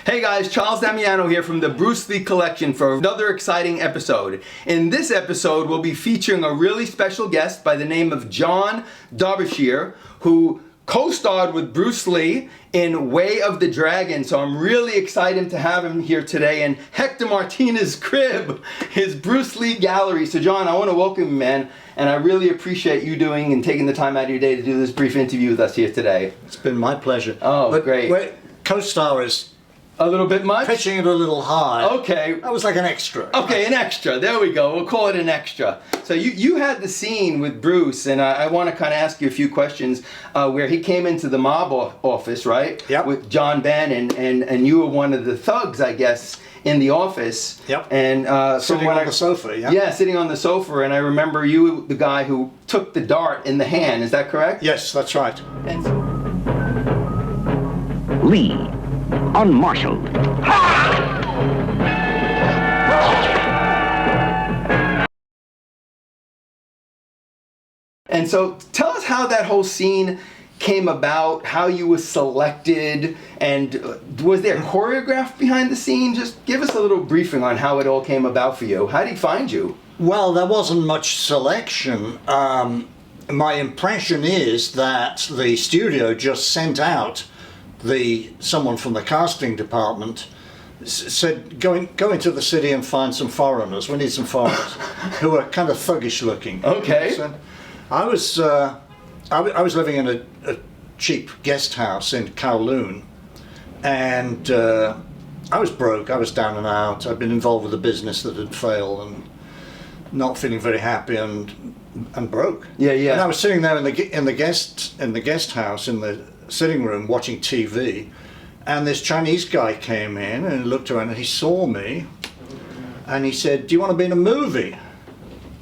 Hey guys, Charles Damiano here from the Bruce Lee Collection for another exciting episode. In this episode, we'll be featuring a really special guest by the name of John Derbyshire, who co-starred with Bruce Lee in Way of the Dragon. So I'm really excited to have him here today in Hector Martinez's crib, his Bruce Lee gallery. So John, I want to welcome you, man, and I really appreciate you doing and taking the time out of your day to do this brief interview with us here today. It's been my pleasure. Oh, but great. Wait, co-star is a little bit much? pitching it a little high. Okay. That was like an extra. Okay, an extra. There we go. We'll call it an extra. So you had the scene with Bruce, and I want to kind of ask you a few questions where he came into the mob office, right? Yep. With John Ben, and you were one of the thugs, I guess, in the office. Yep. And sitting on the sofa, yeah? Yeah, sitting on the sofa, and I remember you, the guy who took the dart in the hand. Is that correct? Yes, that's right. And Lee, unmarshaled. And so tell us how that whole scene came about, how you were selected, and was there choreographed behind the scene? Just give us a little briefing on how it all came about for you. How did he find you? Well, there wasn't much selection. My impression is that the studio just sent out someone from the casting department said, go into the city and find some foreigners. We need some foreigners who are kind of thuggish looking. Okay. So I was living in a cheap guest house in Kowloon, and I was broke. I was down and out. I'd been involved with a business that had failed and not feeling very happy and broke. Yeah, yeah. And I was sitting there in the guest house in the sitting room watching TV, and this Chinese guy came in and looked around and he saw me and he said, "Do you want to be in a movie?"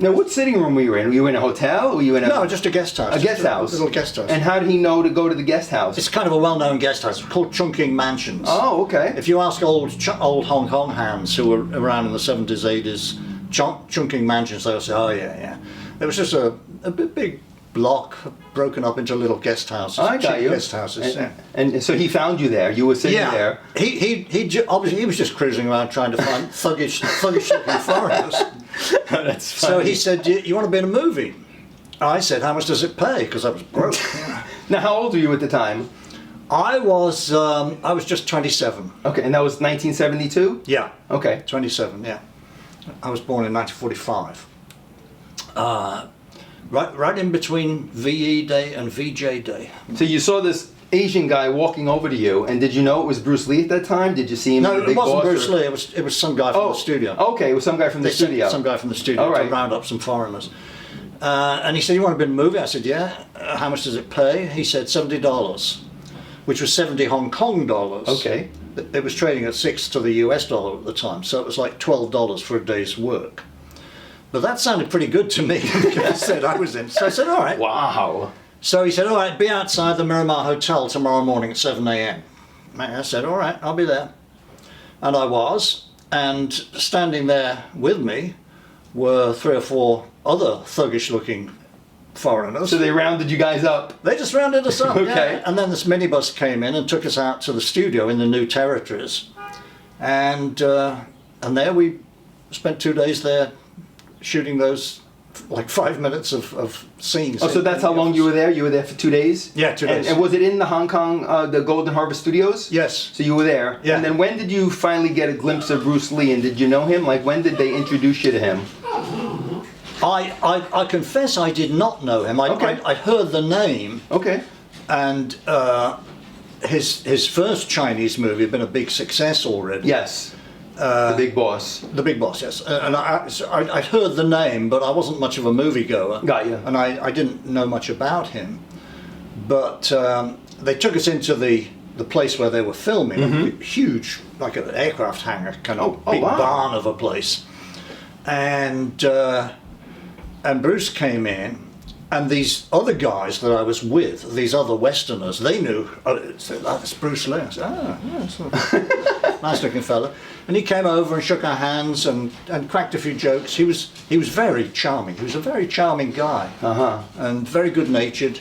Now, what sitting room were you in? Were you in a hotel? Or were you in a... No, just a guest house. A guest house? A little guest house. And how did he know to go to the guest house? It's kind of a well-known guest house. It's called Chungking Mansions. Oh, okay. If you ask old Hong Kong hands who were around in the 70s, 80s, Chungking Mansions, they'll say, oh yeah, yeah. It was just a big block broken up into little guest houses. I got you. Guest houses. And so he found you there. You were sitting there. Obviously he was just cruising around trying to find thuggish looking foreigners. That's funny. So he said, you want to be in a movie? I said, how much does it pay? Because I was broke. Now, how old were you at the time? I was just 27. Okay, and that was 1972? Yeah. Okay. 27, yeah. I was born in 1945. Right in between VE Day and VJ Day. So you saw this Asian guy walking over to you, and did you know it was Bruce Lee at that time? Did you see him? No, in the it big wasn't boss, Bruce or... Lee. It was some guy from the studio. Okay, it was some guy from the They sent studio. some guy from the studio All right. to round up some foreigners. And he said, "You want to be in a movie?" I said, "Yeah." How much does it pay? He said $70, which was 70 Hong Kong dollars. Okay. It was trading at 6 to the US dollar at the time, so it was like $12 for a day's work. But that sounded pretty good to me. I said I was in. So I said, all right. Wow. So he said, all right, be outside the Miramar Hotel tomorrow morning at 7 a.m. I said, all right, I'll be there. And I was. And standing there with me were 3 or 4 other thuggish looking foreigners. So they rounded you guys up. They just rounded us up. Okay. Yeah. And then this minibus came in and took us out to the studio in the New Territories. And there we spent 2 days there shooting those like 5 minutes of scenes. Oh, so that's how long you were there? You were there for 2 days? Yeah, 2 days. And was it in the Hong Kong, the Golden Harvest Studios? Yes. So you were there. Yeah. And then when did you finally get a glimpse of Bruce Lee, and did you know him? Like, when did they introduce you to him? I confess I did not know him. I heard the name. Okay. And his first Chinese movie had been a big success already. Yes. The Big Boss. The Big Boss, yes. And I'd heard the name, but I wasn't much of a moviegoer. Got you. And I didn't know much about him. But they took us into the place where they were filming, a huge, like an aircraft hangar, kind of big barn of a place. And Bruce came in, and these other guys that I was with, these other Westerners, they knew, that's Bruce Lee. I said, yeah, that's a nice looking fella. And he came over and shook our hands and cracked a few jokes. He was very charming. He was a very charming guy. And very good natured.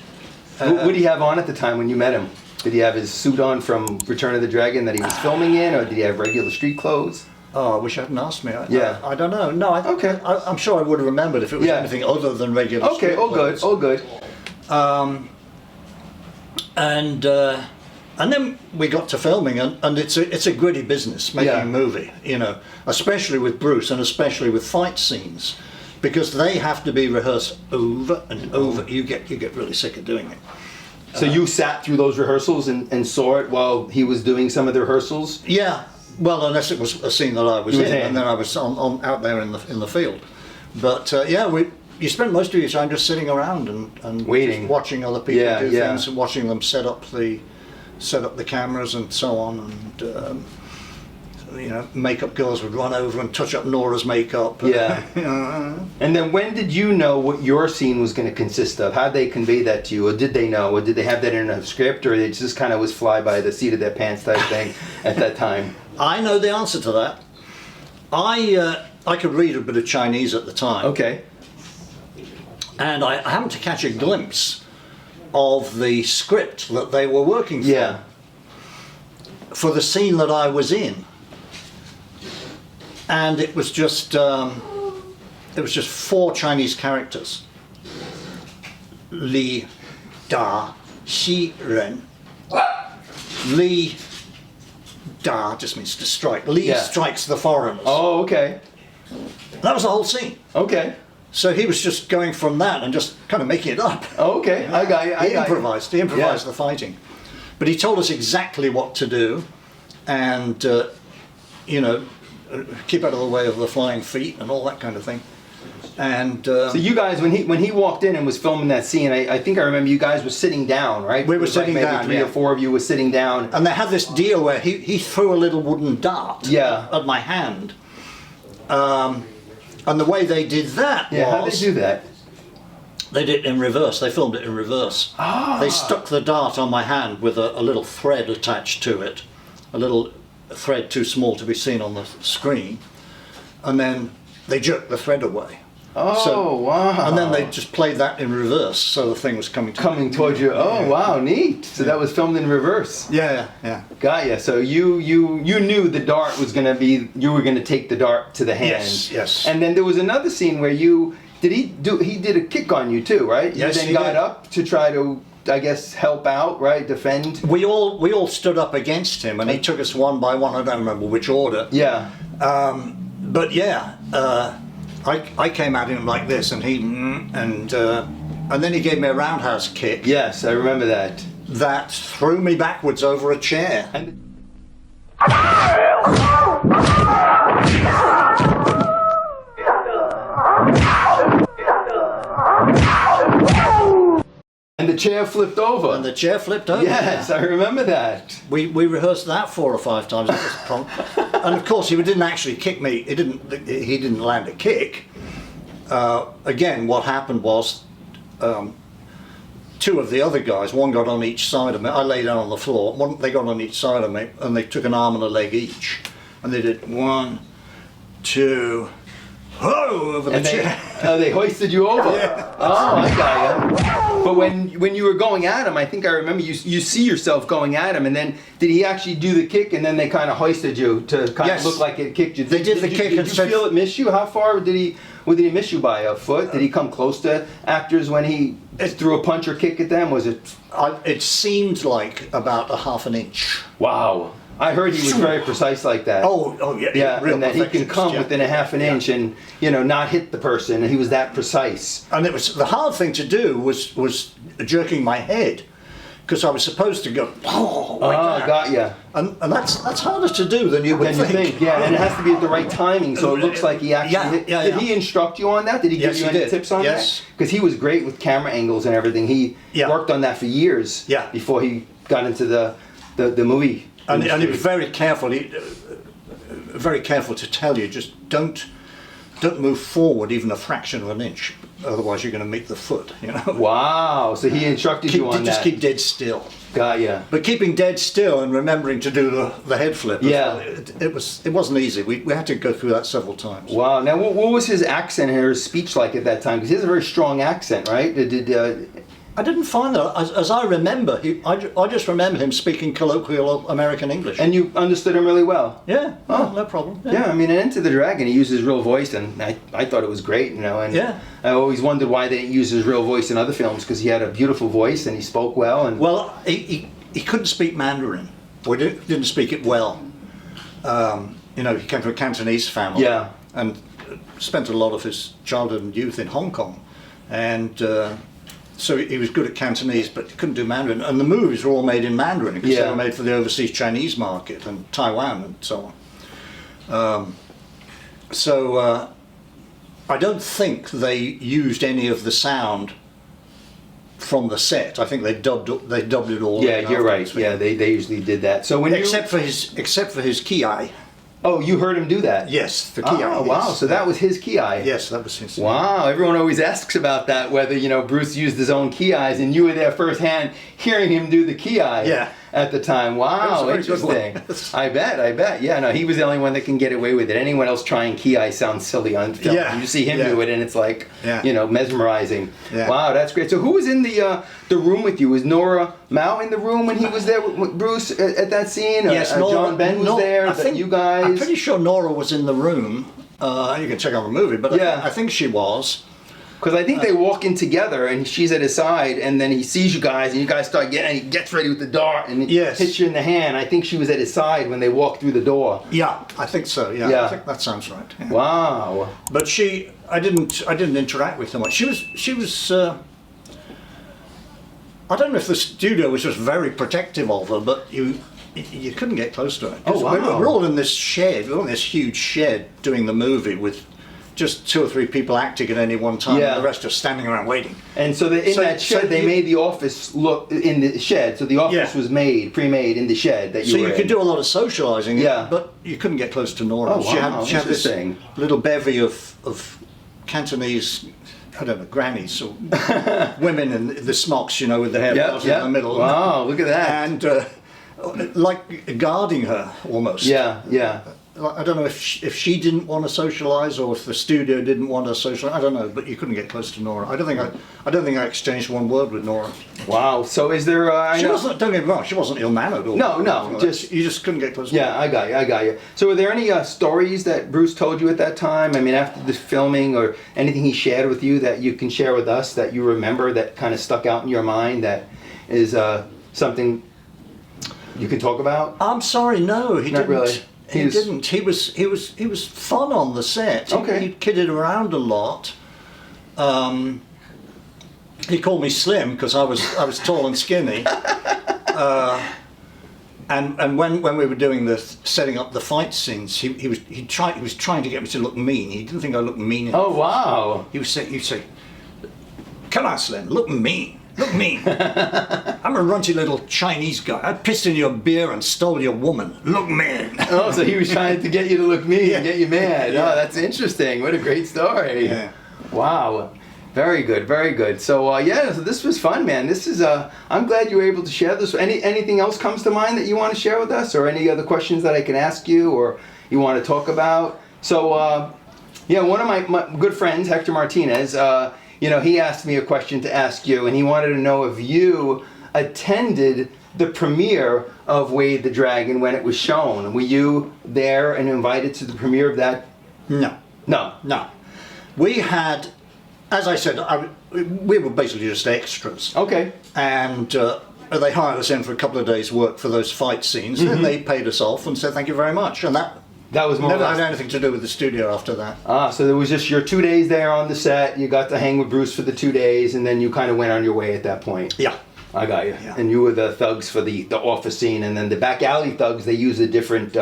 What did he have on at the time when you met him? Did he have his suit on from Return of the Dragon that he was filming in, or did he have regular street clothes? Oh, I wish you hadn't asked me. I don't know. No, Okay. I'm sure I would have remembered if it was anything other than regular Okay, street clothes. all good. And then we got to filming, and it's a gritty business making a movie, you know, especially with Bruce and especially with fight scenes, because they have to be rehearsed over and over. You get really sick of doing it. So you sat through those rehearsals and saw it while he was doing some of the rehearsals? Yeah, well, unless it was a scene that I was in, and then I was on out there in the field. But you spend most of your time just sitting around and waiting, just watching other people do things and watching them set up the cameras and so on, and you know, makeup girls would run over and touch up Nora's makeup. Yeah. And then when did you know what your scene was going to consist of? How'd they convey that to you, or did they know, or did they have that in a script, or it just kind of was fly by the seat of their pants type thing at that time? I know the answer to that. I could read a bit of Chinese at the time. Okay. And I happened to catch a glimpse of the script that they were working for. Yeah. For the scene that I was in. And it was just 4 Chinese characters. Li Da Xi Ren. Li Da just means to strike. Li strikes the foreigners. Oh, okay. That was the whole scene. Okay. So he was just going from that and just kind of making it up. Oh, okay. I got you. He improvised the fighting. But he told us exactly what to do, and you know, keep out of the way of the flying feet and all that kind of thing. And so you guys, when he walked in and was filming that scene, I think I remember you guys were sitting down, right? We were sitting down. Maybe 3 or 4 of you were sitting down. And they had this deal where he threw a little wooden dart at my hand. And the way they did that was... How did they do that? They did it in reverse. They filmed it in reverse. Ah. They stuck the dart on my hand with a little thread attached to it. A little thread too small to be seen on the screen. And then they jerked the thread away. Oh, wow. And then they just played that in reverse, so the thing was coming towards you. Oh, wow, neat. So that was filmed in reverse. Yeah. Got ya. So you knew the dart was gonna be, you were gonna take the dart to the hand. Yes. And then there was another scene where he did a kick on you too, right? Yes, you then got up to try to, I guess, help out, right? Defend. We all stood up against him, and he took us one by one. I don't remember which order. Yeah. But I came at him like this, and and then he gave me a roundhouse kick. Yes, I remember that. That threw me backwards over a chair. And the chair flipped over. And the chair flipped over. Yes, I remember that. We rehearsed that 4 or 5 times. And of course, he didn't actually kick me. He didn't land a kick. Again, what happened was 2 of the other guys, one got on each side of me. I lay down on the floor. They got on each side of me, and they took an arm and a leg each, and they did 1, 2. Whoa, over the chair. They hoisted you over. Yeah. Oh, I got you. But when you were going at him, I think I remember you see yourself going at him, and then did he actually do the kick, and then they kind of hoisted you to kind of look like it kicked you? They did the kick. Did you feel it miss you? How far did he miss you by? A foot? Did he come close to actors when he threw a punch or kick at them? Was it? It seemed like about a ½ an inch. Wow. I heard he was very precise like that. Oh yeah. Yeah, real and that he can come within a ½ an inch and not hit the person. And he was that precise. And it was the hard thing to do was jerking my head, because I was supposed to go. Oh, like got ya. And that's harder to do than you would think. Yeah, and it has to be at the right timing, so it looks like he actually. Did he instruct you on that? Did he give you any tips on that? Because he was great with camera angles and everything. He worked on that for years. Yeah. Before he got into the movie. And he was very careful. Very careful to tell you, just don't move forward even a fraction of an inch, otherwise you're going to meet the foot. Wow! So he instructed you on that. Just keep dead still. Got ya. But keeping dead still and remembering to do the head flip. Yeah. It wasn't easy. We had to go through that several times. Wow! Now, what was his accent and his speech like at that time? Because he has a very strong accent, right? I didn't find that. As I remember, I just remember him speaking colloquial American English. And you understood him really well? Yeah, no problem. Yeah, I mean, in Enter the Dragon, he used his real voice, and I thought it was great, you know. And Yeah. I always wondered why they didn't use his real voice in other films, because he had a beautiful voice and he spoke well. And Well, he couldn't speak Mandarin, or didn't speak it well. You know, he came from a Cantonese family. Yeah. And spent a lot of his childhood and youth in Hong Kong, and so he was good at Cantonese, but he couldn't do Mandarin. And the movies were all made in Mandarin because they were made for the overseas Chinese market and Taiwan and so on. I don't think they used any of the sound from the set. I think they dubbed it all. yeah, in you're right. afterwards. Yeah, they usually did that. So when Except for his ki. oh, you heard him do that? Yes, the ki. Oh, wow. yes. So that was his ki. Yes, that was his. Wow, everyone always asks about that, whether, you know, Bruce used his own ki-eyes, and you were there firsthand hearing him do the ki at the time. Wow, very good interesting. one. I bet. Yeah, no, he was the only one that can get away with it. Anyone else trying ki sounds silly on film. Yeah, You see him yeah. do it, and it's like, Yeah. you know, mesmerizing. Yeah. Wow, that's great. So who was in the room with you? Was Nora Mao in the room when he was there with Bruce at that scene? Yes, John Ben was there, you guys? I'm pretty sure Nora was in the room. You can check out the movie, but Yeah. I think she was. Because I think they walk in together, and she's at his side, and then he sees you guys, and you guys start getting, and he gets ready with the dart, and he Yes. hits you in the hand. I think she was at his side when they walked through the door. Yeah, I think so. Yeah, Yeah. I think that sounds right. Yeah. Wow. But I didn't interact with her much. She was. I don't know if the studio was just very protective of her, but you couldn't get close to her. Oh, wow. We're all in this shed, we're all in this huge shed doing the movie with just 2 or 3 people acting at any one time, Yeah. and the rest just standing around waiting. And so in that shed, they made the office look in the shed. So the office Yeah. was pre-made in the shed that you So were you in. could do a lot of socialising, Yeah. but you couldn't get close to Nora. Oh, wow, She had this interesting. little bevy of Cantonese, I don't know, grannies or women in the smocks, you know, with the hair Yep, in yep. the middle. Wow, look at that. And like guarding her almost. Yeah. I don't know if she didn't want to socialise or if the studio didn't want to socialise. I don't know, but you couldn't get close to Nora. I don't think I exchanged one word with Nora. Wow. So is there? She wasn't. Don't get me wrong. She wasn't ill-mannered. Or No, anything like just- that. You just couldn't get close. Yeah, I got you. So were there any stories that Bruce told you at that time? I mean, after the filming, or anything he shared with you that you can share with us that you remember that kind of stuck out in your mind that is something you can talk about? I'm sorry. No, he Not didn't. really. He didn't. He was fun on the set. Okay. He kidded around a lot. He called me slim because I was tall and skinny. And when we were doing setting up the fight scenes, he was trying to get me to look mean. He didn't think I looked mean enough. Oh, wow. He'd say, "Come on, Slim, look mean. Look mean. I'm a runty little Chinese guy. I pissed in your beer and stole your woman. Look mean." Oh, so he was trying to get you to look mean and Yeah. get you mad. Yeah. Oh, that's interesting. What a great story. Yeah. Wow. Very good, very good. So so this was fun, man. This is I'm glad you were able to share this. Anything else comes to mind that you want to share with us, or any other questions that I can ask you, or you want to talk about? So one of my good friends, Hector Martinez, he asked me a question to ask you, and he wanted to know if you attended the premiere of Wade the Dragon when it was shown. Were you there and invited to the premiere of that? No. No. We had, as I said, we were basically just extras. Okay. And they hired us in for a couple of days' work for those fight scenes. Mm-hmm. Then they paid us off and said thank you very much. And That was more or never less. had anything to do with the studio after that. So there was just your 2 days there on the set. You got to hang with Bruce for the 2 days, and then you kind of went on your way at that point. Yeah. I got you. Yeah. And you were the thugs for the office scene, and then the back alley thugs, they used a different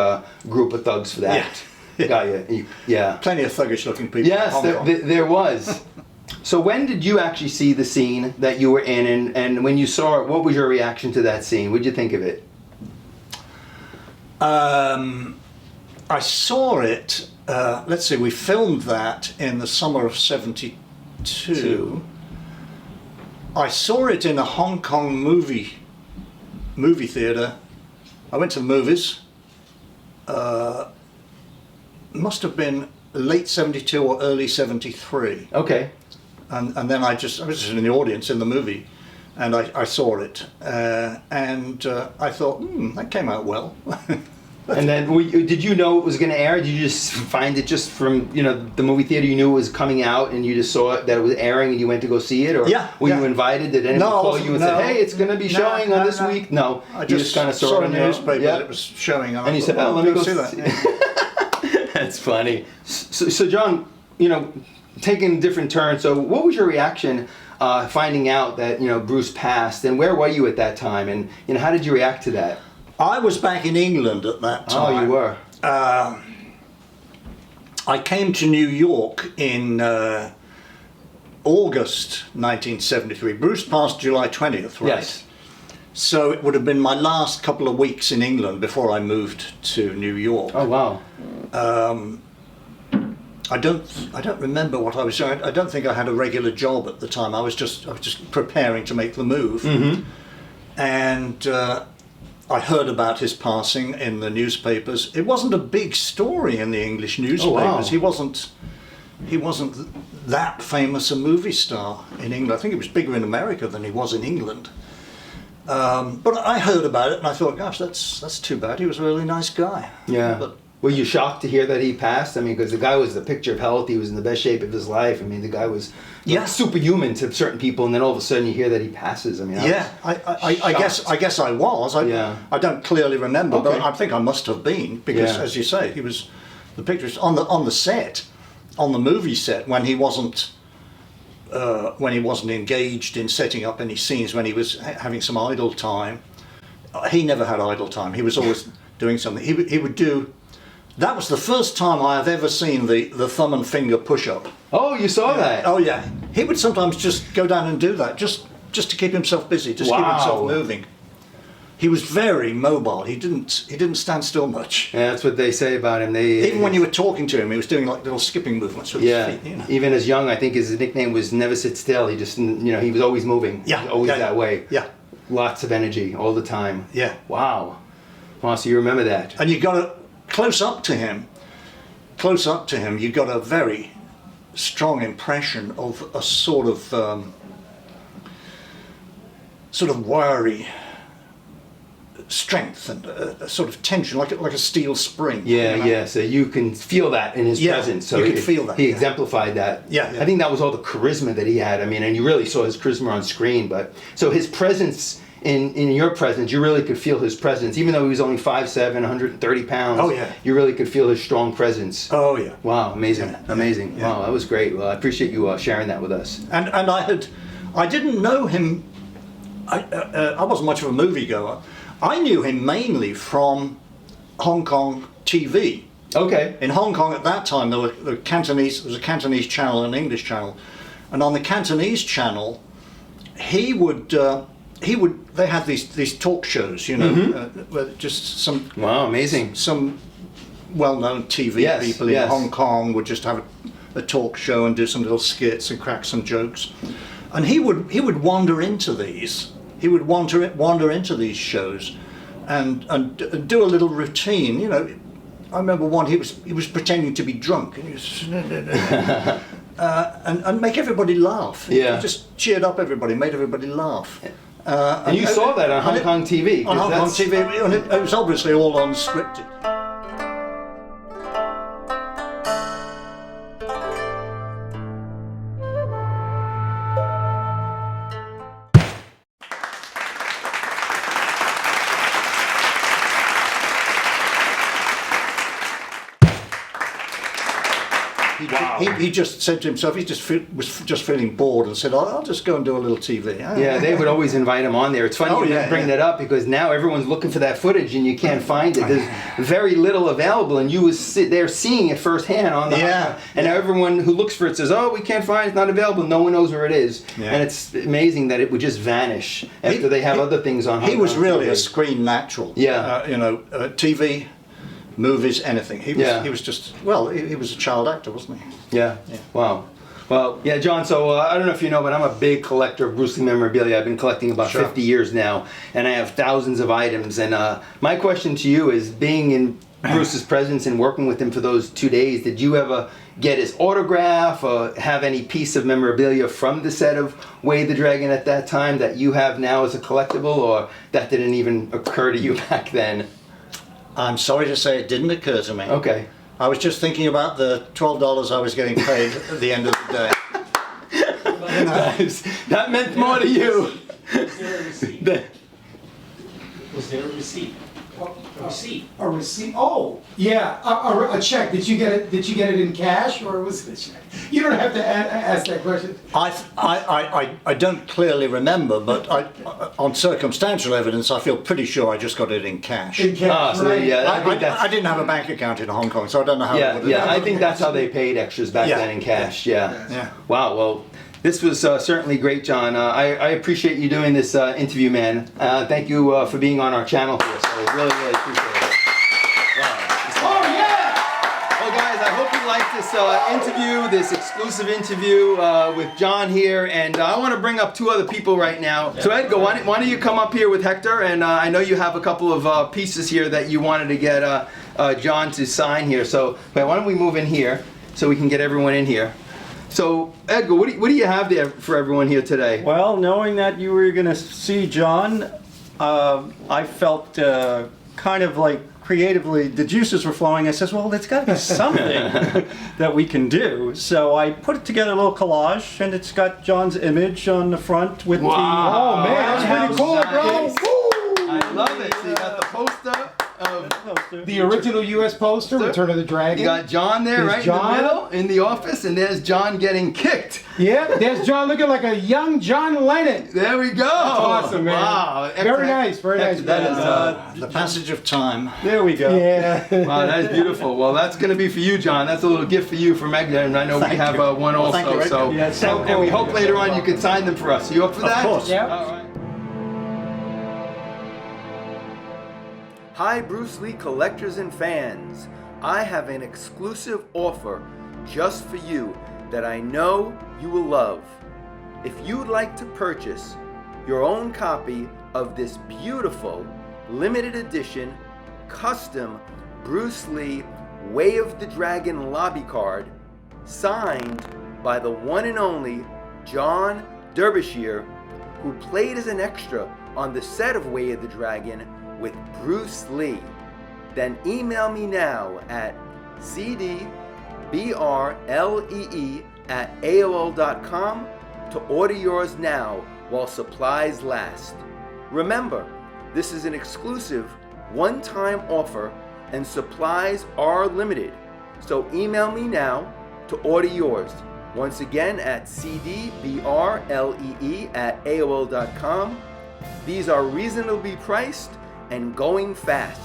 group of thugs for that. Yeah. Got you. Yeah. Plenty of thuggish looking people in Yes, Hong Kong. there was. So when did you actually see the scene that you were in, and when you saw it, what was your reaction to that scene? What did you think of it? I saw it, let's see, we filmed that in the summer of '72. I saw it in a Hong Kong movie theatre. I went to the movies. Must have been late '72 or early '73. Okay. And then I was just in the audience in the movie and I saw it, and I thought, that came out well. And then, did you know it was going to air? Did you just find it just from the movie theater? You knew it was coming out, and you just saw it that it was airing, and you went to go see it, or were you invited? Did anyone call you and say, "Hey, it's going to be showing on this week"? No, I just kind of saw it in the newspaper that it was showing on. And you said, "Oh, let me go see that." Yeah. That's funny. So John, taking different turns. So, what was your reaction finding out that Bruce passed, and where were you at that time, and how did you react to that? I was back in England at that time. Oh, you were. I came to New York in August 1973. Bruce passed July 20th, right? Yes. So it would have been my last couple of weeks in England before I moved to New York. Oh, wow. I don't remember what I was doing. I don't think I had a regular job at the time. I was just preparing to make the move. Mm-hmm. And I heard about his passing in the newspapers. It wasn't a big story in the English newspapers. Oh, wow. He wasn't that famous a movie star in England. I think he was bigger in America than he was in England. But I heard about it and I thought, gosh, that's too bad. He was a really nice guy. Yeah. But were you shocked to hear that he passed? I mean, because the guy was the picture of health. He was in the best shape of his life. I mean, the guy was superhuman to certain people, and then all of a sudden you hear that he passes. I mean, I guess I was. I don't clearly remember, but I think I must have been because, as you say, he was the pictures on the set, on the movie set when he wasn't engaged in setting up any scenes, when he was having some idle time. He never had idle time. He was always doing something. He would do. That was the first time I have ever seen the thumb and finger push-up. Oh, you saw that? Oh, yeah. He would sometimes just go down and do that, just to keep himself busy, just to keep himself moving. He was very mobile. He didn't stand still much. Yeah, that's what they say about him. Even when you were talking to him, he was doing like little skipping movements with his feet. Even as young, I think his nickname was Never Sit Still. He just, he was always moving. Yeah. He was always that way. Yeah. Lots of energy all the time. Yeah. Wow. Wow, so you remember that. And you got to, close up to him, you got a very strong impression of a sort of wiry strength and a sort of tension, like a steel spring. Yeah. So you can feel that in his presence. So you could feel that. He exemplified that. Yeah. I think that was all the charisma that he had. I mean, and you really saw his charisma on screen. But so his presence. In your presence, you really could feel his presence, even though he was only 5'7", 130 pounds. Oh yeah, you really could feel his strong presence. Oh yeah. Wow, amazing, amazing. Yeah. Wow, that was great. Well, I appreciate you sharing that with us. And I didn't know him. I wasn't much of a moviegoer. I knew him mainly from Hong Kong TV. Okay. In Hong Kong at that time, there was a Cantonese channel and an English channel, and on the Cantonese channel, they had these talk shows, where just some amazing, some well-known TV people in Hong Kong would just have a talk show and do some little skits and crack some jokes, and he would wander into these. He would wander into these shows, and do a little routine. I remember one. He was pretending to be drunk, and he was. And make everybody laugh. Yeah. He just cheered up everybody, made everybody laugh. And you saw that on Hong Kong TV. On Hong Kong TV, and it was obviously all unscripted. He just said to himself, he was just feeling bored and said, I'll just go and do a little TV. Yeah, they would always invite him on there. It's funny you bring that up because now everyone's looking for that footage and you can't find it. There's very little available, and you was sit there seeing it firsthand on the and now everyone who looks for it says, we can't find it, it's not available. No one knows where it is. Yeah. And it's amazing that it would just vanish after they have other things on. He was really a screen natural. Yeah. TV, movies, anything. He was just, he was a child actor, wasn't he? Yeah. Wow. Well, yeah, John, so I don't know if you know, but I'm a big collector of Bruce Lee memorabilia. I've been collecting about 50 years now, and I have thousands of items. And my question to you is, being Bruce's presence and working with him for those 2 days, did you ever get his autograph or have any piece of memorabilia from the set of Way the Dragon at that time that you have now as a collectible, or that didn't even occur to you back then? I'm sorry to say it didn't occur to me. Okay. I was just thinking about the $12 I was getting paid at the end of the day. That meant more to you. Was there a receipt? Was there a receipt? A receipt. A receipt? Oh, yeah, a check. Did you get it? Did you get it in cash, or was it a check? You don't have to ask that question. I don't clearly remember, but on circumstantial evidence, I feel pretty sure I just got it in cash. In cash, So right? yeah, I think I didn't have a bank account in Hong Kong, so I don't know how it would have yeah, I think that's how they paid extras back Yeah. then in cash. Yeah. Yeah. Wow. Well, this was certainly great, John. I appreciate you doing this interview, man. Thank you for being on our channel here. So really appreciate it. Wow. Oh yeah! Well, guys, I hope you liked this interview, this exclusive interview with John here. And I want to bring up two other people right now. So, Edgar, why don't you come up here with Hector? And I know you have a couple of pieces here that you wanted to get John to sign here. So, why don't we move in here so we can get everyone in here? So, Edgar, what do you have there for everyone here today? Well, knowing that you were going to see John, I felt kind of like creatively, the juices were flowing. I says, well, there's got to be something that we can do. So I put together a little collage, and it's got John's image on the front with Wow. Oh man, that's pretty cool, bro. Nice. Woo! I love it. So you got the poster of The original U.S. poster, Return of the Dragon. You got John there, There's right John. in the middle, in the office, and there's John getting kicked. Yeah, there's John looking like a young John Lennon. There we go. That's awesome, man. Wow. Very nice, very nice. That is, The passage of time. There we go. Yeah. wow, that is beautiful. Well, that's going to be for you, John. That's a little gift for you from Edgar, and I know we have one Well, also. thank you, Edgar. So, Yeah, so and we cool. hope later on you can sign them for us. You up for that? course. Yeah. All right. Hi, Bruce Lee collectors and fans. I have an exclusive offer just for you that I know you will love. If you'd like to purchase your own copy of this beautiful, limited edition, custom Bruce Lee Way of the Dragon lobby card, signed by the one and only John Derbyshire, who played as an extra on the set of Way of the Dragon with Bruce Lee, then email me now at cdbrlee@aol.com to order yours now while supplies last. Remember, this is an exclusive one-time offer and supplies are limited, so email me now to order yours. Once again at cdbrlee@aol.com. These are reasonably priced and going fast,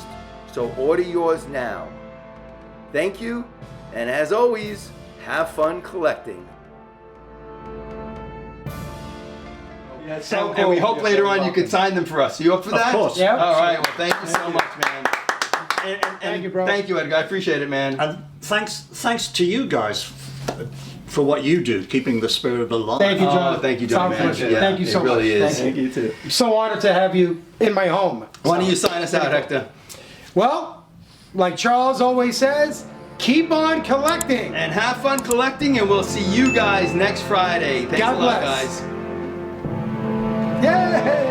so order yours now. Thank you, and as always, have fun collecting. Yeah, so And we cool. hope later on you can sign them for us. You up for that? Of course. Yeah. All right, well, thank you so much, man. And Thank you, bro. Thank you, Edgar. I appreciate it, man. And thanks to you guys for what you do, keeping the spirit alive. Thank you, John. Oh, thank you, John, It's man. our pleasure. Yeah, Thank you so it really much. is. Thank you. You too. I'm so honored to have you in my home. Why don't you sign us out, Hector? Well, like Charles always says, keep on collecting. And have fun collecting, and we'll see you guys next Friday. Thanks God a lot, bless. guys. Yay!